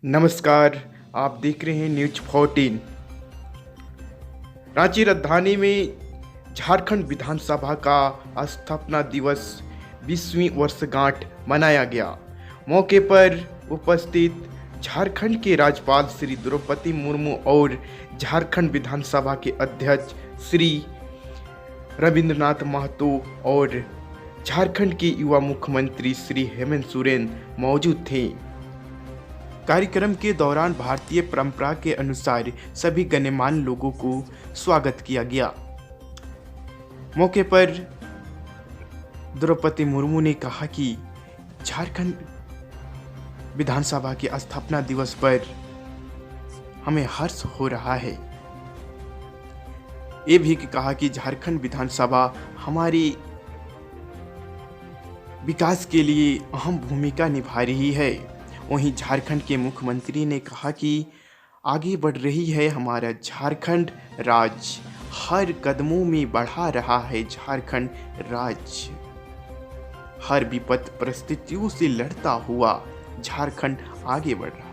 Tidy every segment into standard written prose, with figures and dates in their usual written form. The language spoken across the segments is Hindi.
नमस्कार। आप देख रहे हैं न्यूज 14। रांची राजधानी में झारखंड विधानसभा का स्थापना दिवस 20वीं वर्षगांठ मनाया गया। मौके पर उपस्थित झारखंड के राज्यपाल श्री द्रौपदी मुर्मू और झारखंड विधानसभा के अध्यक्ष श्री रविंद्रनाथ महतो और झारखंड के युवा मुख्यमंत्री श्री हेमंत सोरेन मौजूद थे। कार्यक्रम के दौरान भारतीय परंपरा के अनुसार सभी गणमान्य लोगों को स्वागत किया गया। मौके पर द्रौपदी मुर्मू ने कहा कि झारखंड विधानसभा के स्थापना दिवस पर हमें हर्ष हो रहा है। ये भी कहा कि झारखंड विधानसभा हमारे विकास के लिए अहम भूमिका निभा रही है। वहीं झारखंड के मुख्यमंत्री ने कहा कि आगे बढ़ रही है हमारा झारखंड राज्य, हर कदमों में बढ़ा रहा है झारखंड राज्य, हर विपत्त परिस्थितियों से लड़ता हुआ झारखंड आगे बढ़ रहा है।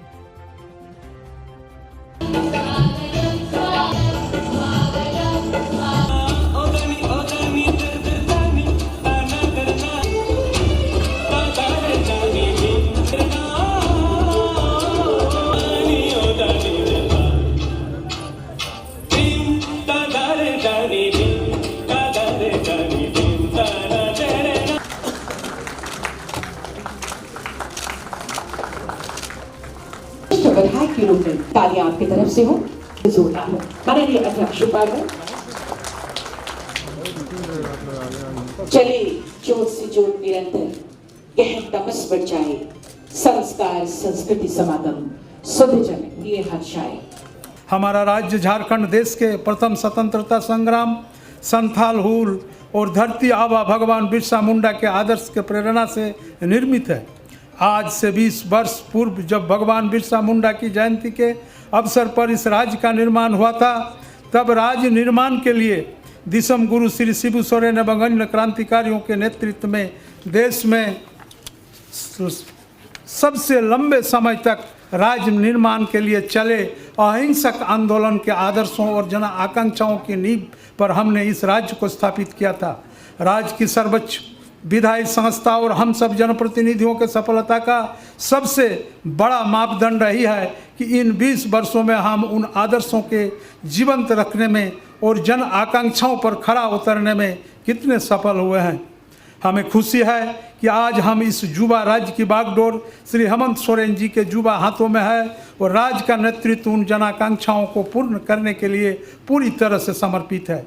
विधायक के रूप में तालियां आपकी तरफ से हो, जोरदार हो। माननीय अध्यक्ष उपाध्याय, चले जोत से जोत निरंतर, गहन तपस बढ़ जाए, संस्कार संस्कृति समागम सुध जन ये हर्षाए। हमारा राज्य झारखंड देश के प्रथम स्वतंत्रता संग्राम, संथाल हुल और धरती आबा भगवान बिरसा मुंडा के आदर्श के प्रेरणा से निर्मित है। आज से 20 वर्ष पूर्व जब भगवान बिरसा मुंडा की जयंती के अवसर पर इस राज्य का निर्माण हुआ था, तब राज्य निर्माण के लिए दिसम गुरु श्री शिबू सोरेन एवं अन्य क्रांतिकारियों के नेतृत्व में देश में सबसे लंबे समय तक राज्य निर्माण के लिए चले अहिंसक आंदोलन के आदर्शों और जन आकांक्षाओं की नींव पर हमने इस राज्य को स्थापित किया था। राज्य की सर्वोच्च विधायी संस्था और हम सब जनप्रतिनिधियों के सफलता का सबसे बड़ा मापदंड रही है कि इन 20 वर्षों में हम उन आदर्शों के जीवंत रखने में और जन आकांक्षाओं पर खरा उतरने में कितने सफल हुए हैं। हमें खुशी है कि आज हम इस युवा राज्य की बागडोर श्री हेमंत सोरेन जी के युवा हाथों में है और राज्य का नेतृत्व उन जन आकांक्षाओं को पूर्ण करने के लिए पूरी तरह से समर्पित है।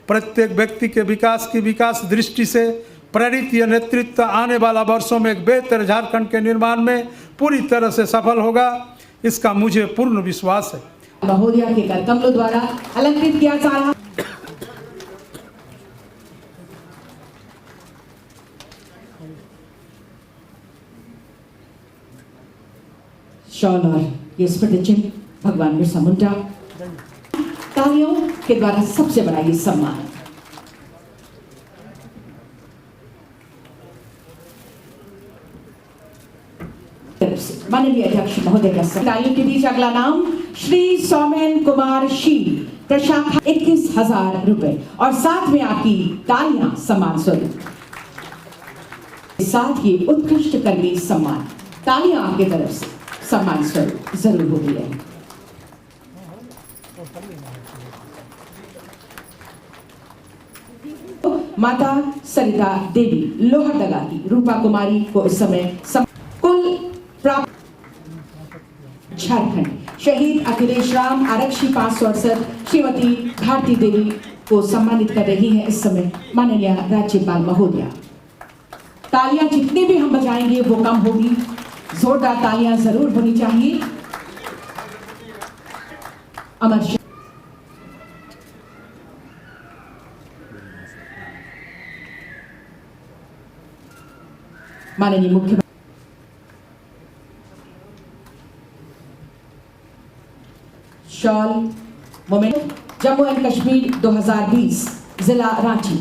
प्रत्येक व्यक्ति के विकास की विकास दृष्टि से प्रेरित यह नेतृत्व आने वाला वर्षों में एक बेहतर झारखंड के निर्माण में पूरी तरह से सफल होगा, इसका मुझे पूर्ण विश्वास है। महोदया के कर कमलों द्वारा अलंकृत किया जा रहा शॉल और ये स्मृति चिन्ह भगवान बिरसा मुंडा, तालियों के द्वारा सबसे बड़ा ये सम्मान। माननीय अध्यक्ष महोदय का तालियों के बीच अगला नाम श्री सौमेन कुमार शील, प्रशाखा 21,000 रुपए और साथ में आपकी तालियां सम्मान स्वरूप, साथ ही उत्कृष्ट कर्मी सम्मान, तालियां आपकी तरफ से सम्मान स्वरूप जरूर होगी है। माता सरिता देवी लोहरदगा की रूपा कुमारी को इस समय कुल प्राप्त झारखंड शहीद अखिलेश राम आरक्षी 568 श्रीमती भारती देवी को सम्मानित कर रही है इस समय माननीय राज्यपाल महोदया। तालियां जितनी भी हम बजाएंगे वो कम होगी, जोरदार तालियां जरूर होनी चाहिए। अमर माननीय मुख्यमंत्री shawl moment Jammu and Kashmir 2020 जिला रांची।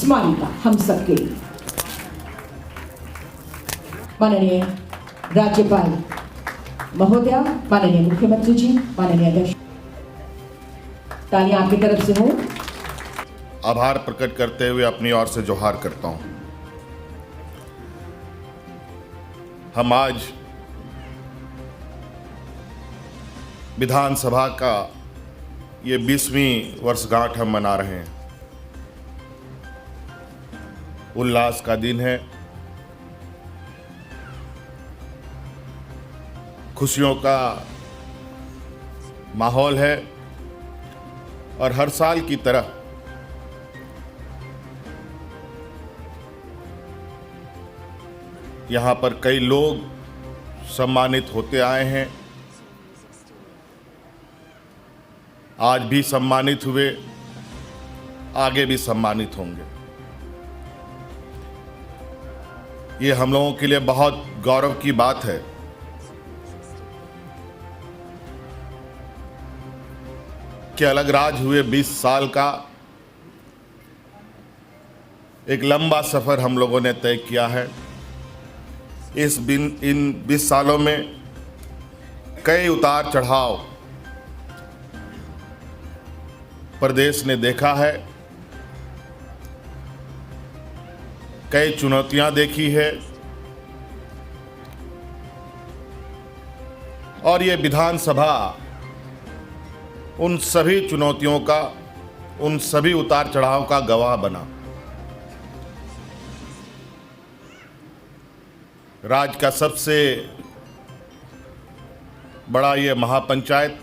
स्मारिका हम सबके लिए। माननीय राज्यपाल महोदया, माननीय मुख्यमंत्री जी, माननीय अध्यक्ष, तालियां आपकी तरफ से हो। आभार प्रकट करते हुए अपनी ओर से जोहार करता हूं। हम आज विधानसभा का ये 20वीं वर्षगांठ हम मना रहे हैं। उल्लास का दिन है, खुशियों का माहौल है और हर साल की तरह यहाँ पर कई लोग सम्मानित होते आए हैं, आज भी सम्मानित हुए, आगे भी सम्मानित होंगे। ये हम लोगों के लिए बहुत गौरव की बात है कि अलग राज हुए 20 साल का एक लंबा सफ़र हम लोगों ने तय किया है। इन 20 सालों में कई उतार चढ़ाव प्रदेश ने देखा है, कई चुनौतियां देखी है और ये विधानसभा उन सभी चुनौतियों का, उन सभी उतार चढ़ाव का गवाह बना। राज्य का सबसे बड़ा ये महापंचायत,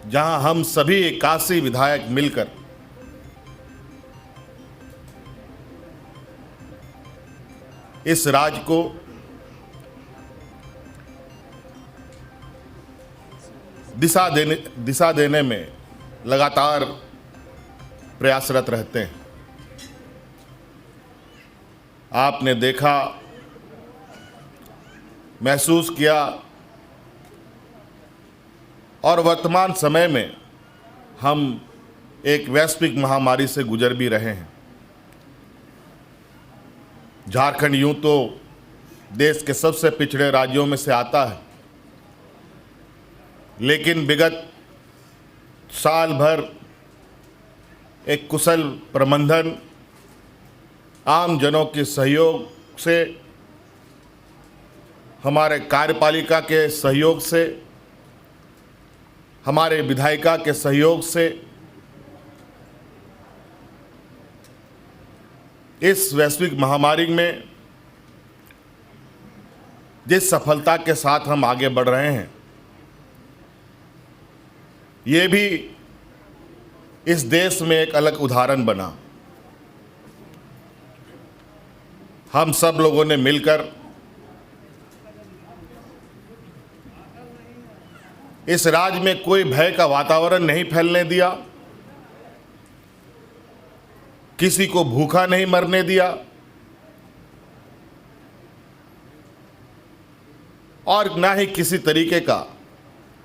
जहां हम सभी 81 विधायक मिलकर इस राज्य को दिशा देने में लगातार प्रयासरत रहते हैं। आपने देखा, महसूस किया और वर्तमान समय में हम एक वैश्विक महामारी से गुजर भी रहे हैं। झारखंड यूं तो देश के सबसे पिछड़े राज्यों में से आता है, लेकिन विगत साल भर एक कुशल प्रबंधन, आम जनों के सहयोग से, हमारे कार्यपालिका के सहयोग से, हमारे विधायिका के सहयोग से इस वैश्विक महामारी में जिस सफलता के साथ हम आगे बढ़ रहे हैं, ये भी इस देश में एक अलग उदाहरण बना। हम सब लोगों ने मिलकर इस राज्य में कोई भय का वातावरण नहीं फैलने दिया, किसी को भूखा नहीं मरने दिया और ना ही किसी तरीके का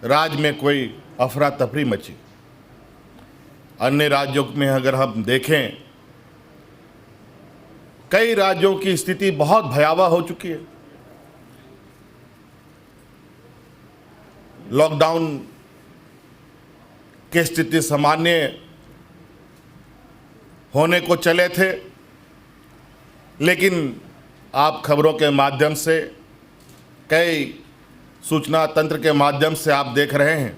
राज्य में कोई अफरा तफरी मची। अन्य राज्यों में अगर हम देखें, कई राज्यों की स्थिति बहुत भयावह हो चुकी है। लॉकडाउन की स्थिति सामान्य होने को चले थे, लेकिन आप खबरों के माध्यम से, कई सूचना तंत्र के माध्यम से आप देख रहे हैं,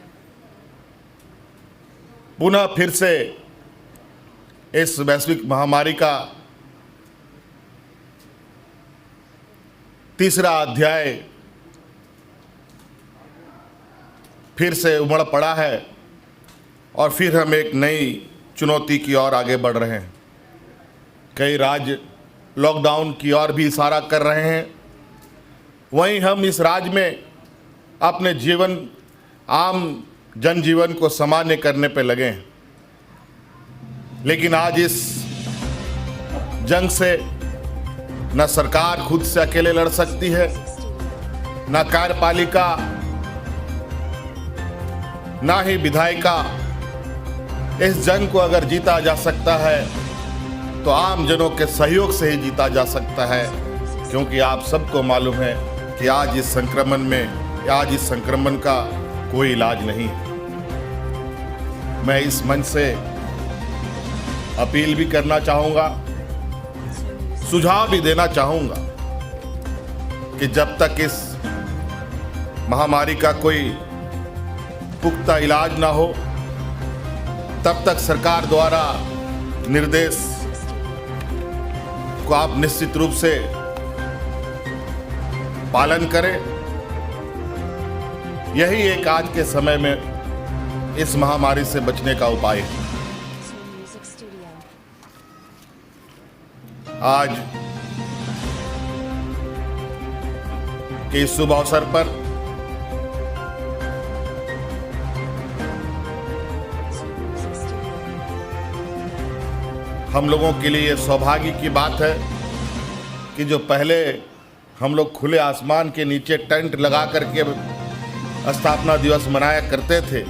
पुनः फिर से इस वैश्विक महामारी का तीसरा अध्याय फिर से उमड़ पड़ा है और फिर हम एक नई चुनौती की ओर आगे बढ़ रहे हैं। कई राज्य लॉकडाउन की ओर भी इशारा कर रहे हैं, वहीं हम इस राज्य में अपने जीवन, आम जनजीवन को सामान्य करने पे लगे हैं। लेकिन आज इस जंग से न सरकार खुद से अकेले लड़ सकती है, न कार्यपालिका, ना ही विधायिका इस जंग को अगर जीता जा सकता है तो आम जनों के सहयोग से ही जीता जा सकता है, क्योंकि आप सबको मालूम है कि आज इस संक्रमण का कोई इलाज नहीं है। मैं इस मंच से अपील भी करना चाहूँगा, सुझाव भी देना चाहूँगा कि जब तक इस महामारी का कोई पुख्ता इलाज ना हो, तब तक सरकार द्वारा निर्देश को आप निश्चित रूप से पालन करें। यही एक आज के समय में इस महामारी से बचने का उपाय है। आज के इस शुभ अवसर पर हम लोगों के लिए सौभाग्य की बात है कि जो पहले हम लोग खुले आसमान के नीचे टेंट लगा करके स्थापना दिवस मनाया करते थे,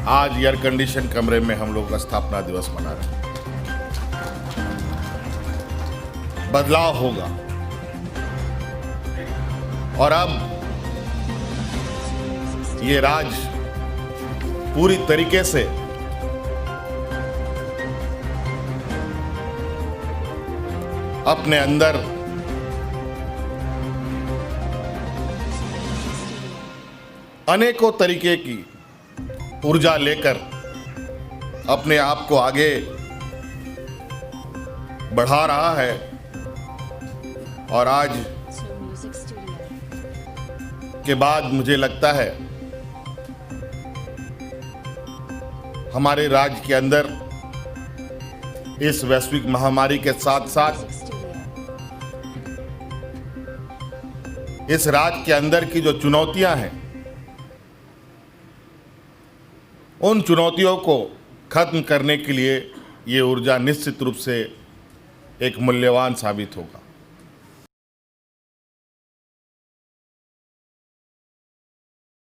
आज एयर कंडीशन कमरे में हम लोग स्थापना दिवस मना रहे हैं। बदलाव होगा और अब ये राज्य पूरी तरीके से अपने अंदर अनेकों तरीके की ऊर्जा लेकर अपने आप को आगे बढ़ा रहा है। और आज के बाद मुझे लगता है हमारे राज्य के अंदर इस वैश्विक महामारी के साथ साथ इस राज्य के अंदर की जो चुनौतियां हैं, उन चुनौतियों को खत्म करने के लिए ये ऊर्जा निश्चित रूप से एक मूल्यवान साबित होगा।